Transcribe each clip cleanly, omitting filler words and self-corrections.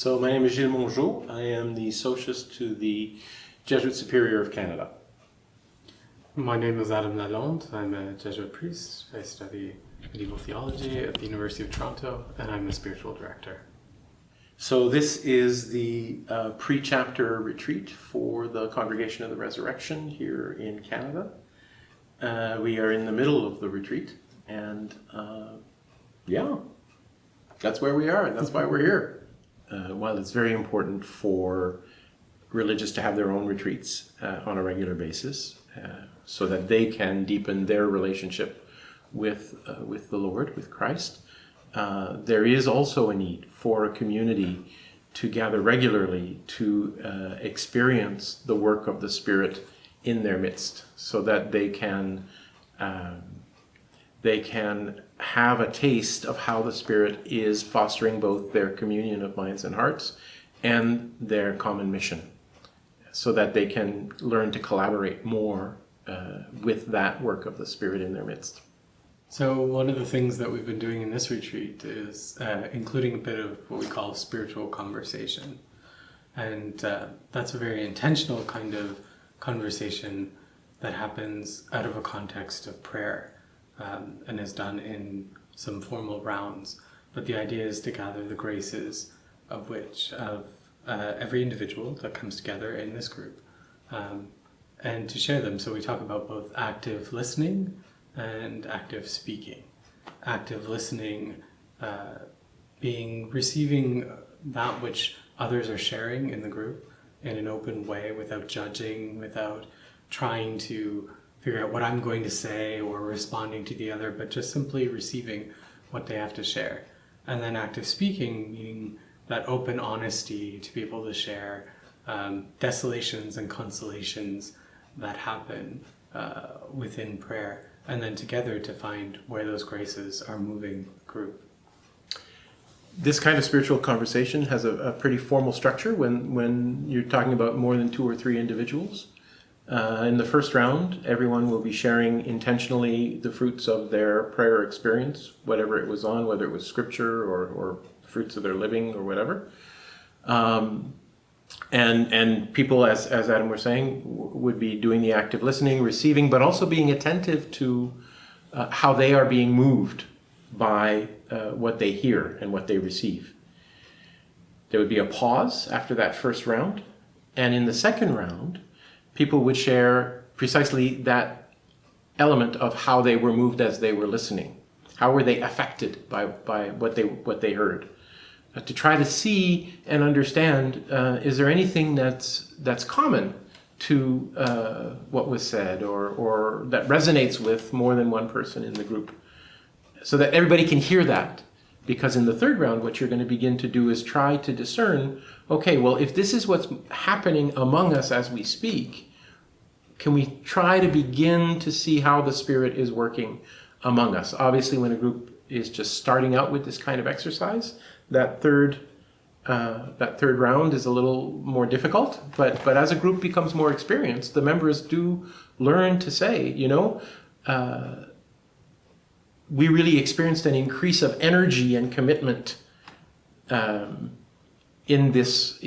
So my name is Gilles Mongeau. I am the socius to the Jesuit Superior of Canada. My name is Lalonde. I'm a Jesuit priest. I study medieval theology at the University of Toronto, and I'm a spiritual director. So this is the pre-chapter retreat for the Congregation of the Resurrection here in Canada. We are in the middle of the retreat, and that's where we are, and that's why we're here. While it's very important for religious to have their own retreats on a regular basis, so that they can deepen their relationship with the Lord, with Christ, there is also a need for a community to gather regularly to experience the work of the Spirit in their midst, so that they can have a taste of how the Spirit is fostering both their communion of minds and hearts and their common mission, so that they can learn to collaborate more with that work of the Spirit in their midst. So one of the things that we've been doing in this retreat is including a bit of what we call spiritual conversation. And that's a very intentional kind of conversation that happens out of a context of prayer and is done in some formal rounds. But the idea is to gather the graces of every individual that comes together in this group and to share them. So we talk about both active listening and active speaking. Active listening being receiving that which others are sharing in the group in an open way, without judging, without trying to figure out what I'm going to say or responding to the other, but just simply receiving what they have to share. And then active speaking, meaning that open honesty to be able to share desolations and consolations that happen within prayer, and then together to find where those graces are moving the group. This kind of spiritual conversation has a pretty formal structure when you're talking about more than 2 or 3 individuals. In the first round, everyone will be sharing intentionally the fruits of their prayer experience, whatever it was on, whether it was scripture or fruits of their living or whatever. And people, as Adam was saying, would be doing the active listening, receiving, but also being attentive to how they are being moved by what they hear and what they receive. There would be a pause after that first round, and in the second round, people would share precisely that element of how they were moved as they were listening. How were they affected by what they heard? To try to see and understand, is there anything that's common to what was said or that resonates with more than one person in the group, so that everybody can hear that. Because in the third round, what you're going to begin to do is try to discern, okay, well, if this is what's happening among us as we speak, can we try to begin to see how the Spirit is working among us? Obviously, when a group is just starting out with this kind of exercise, that third round is a little more difficult. But as a group becomes more experienced, the members do learn to say, we really experienced an increase of energy and commitment in this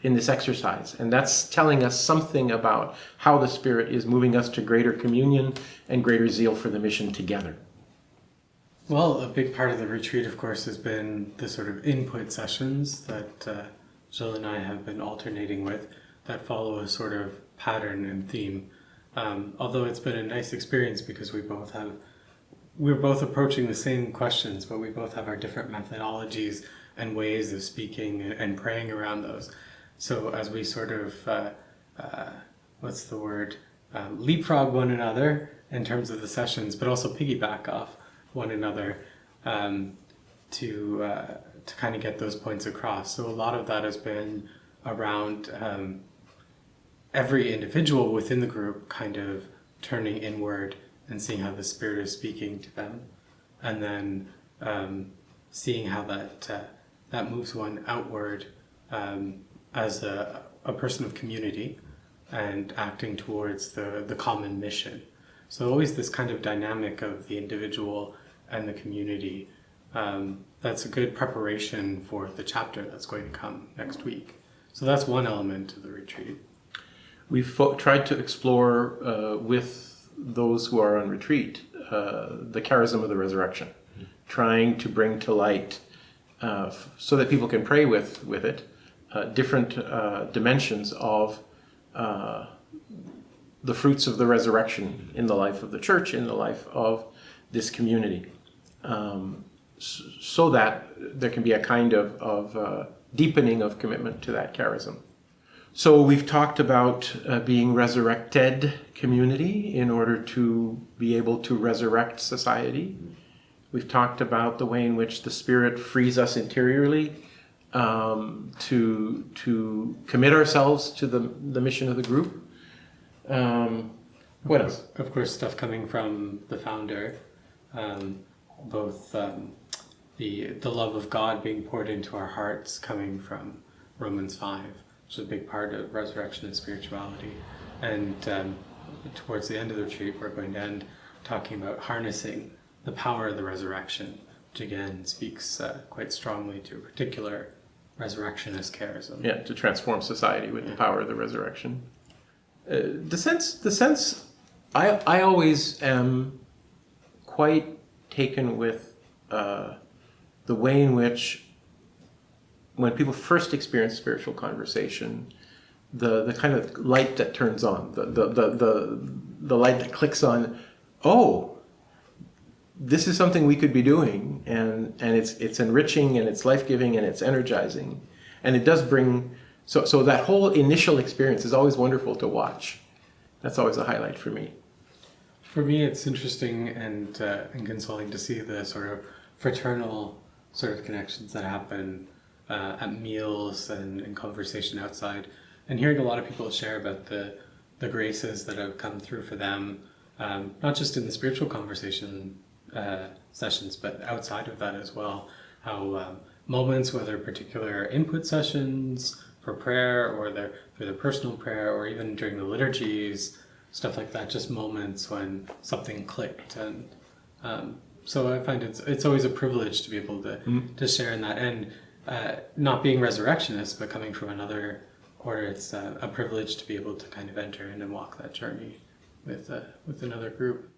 exercise, and that's telling us something about how the Spirit is moving us to greater communion and greater zeal for the mission together. Well, a big part of the retreat, of course, has been the sort of input sessions that Gilles and I have been alternating with that follow a sort of pattern and theme. Although it's been a nice experience because we're both approaching the same questions, but we both have our different methodologies and ways of speaking and praying around those. So as we sort of, leapfrog one another in terms of the sessions, but also piggyback off one another to kind of get those points across. So a lot of that has been around every individual within the group kind of turning inward and seeing how the Spirit is speaking to them, and then seeing how that moves one outward as a person of community and acting towards the common mission. So always this kind of dynamic of the individual and the community that's a good preparation for the chapter that's going to come next week. So that's one element of the retreat. We've tried to explore with those who are on retreat the charism of the resurrection, trying to bring to light so that people can pray with it different dimensions of the fruits of the resurrection in the life of the church, in the life of this community, so that there can be a kind of deepening of commitment to that charism. So we've talked about being resurrected community in order to be able to resurrect society. We've talked about the way in which the Spirit frees us interiorly to commit ourselves to the mission of the group. What else? Of course, stuff coming from the founder, both the love of God being poured into our hearts coming from Romans 5, which is a big part of resurrection and spirituality. And towards the end of the retreat, we're going to end talking about harnessing the power of the resurrection, which again speaks quite strongly to a particular resurrectionist charism. Yeah, to transform society with the power of the resurrection. The sense, I always am quite taken with the way in which, when people first experience spiritual conversation, the kind of light that turns on, the light that clicks on, oh, this is something we could be doing, and it's enriching, and it's life-giving, and it's energizing, and it does bring. So that whole initial experience is always wonderful to watch. That's always a highlight for me. For me, it's interesting and consoling to see the sort of fraternal sort of connections that happen at meals and in conversation outside, and hearing a lot of people share about the graces that have come through for them, not just in the spiritual conversation sessions, but outside of that as well. How moments, whether particular input sessions for prayer or for their personal prayer, or even during the liturgies, stuff like that, just moments when something clicked. And so I find it's always a privilege to be able to share in that. And not being resurrectionist, but coming from another order, it's a privilege to be able to kind of enter in and walk that journey with another group.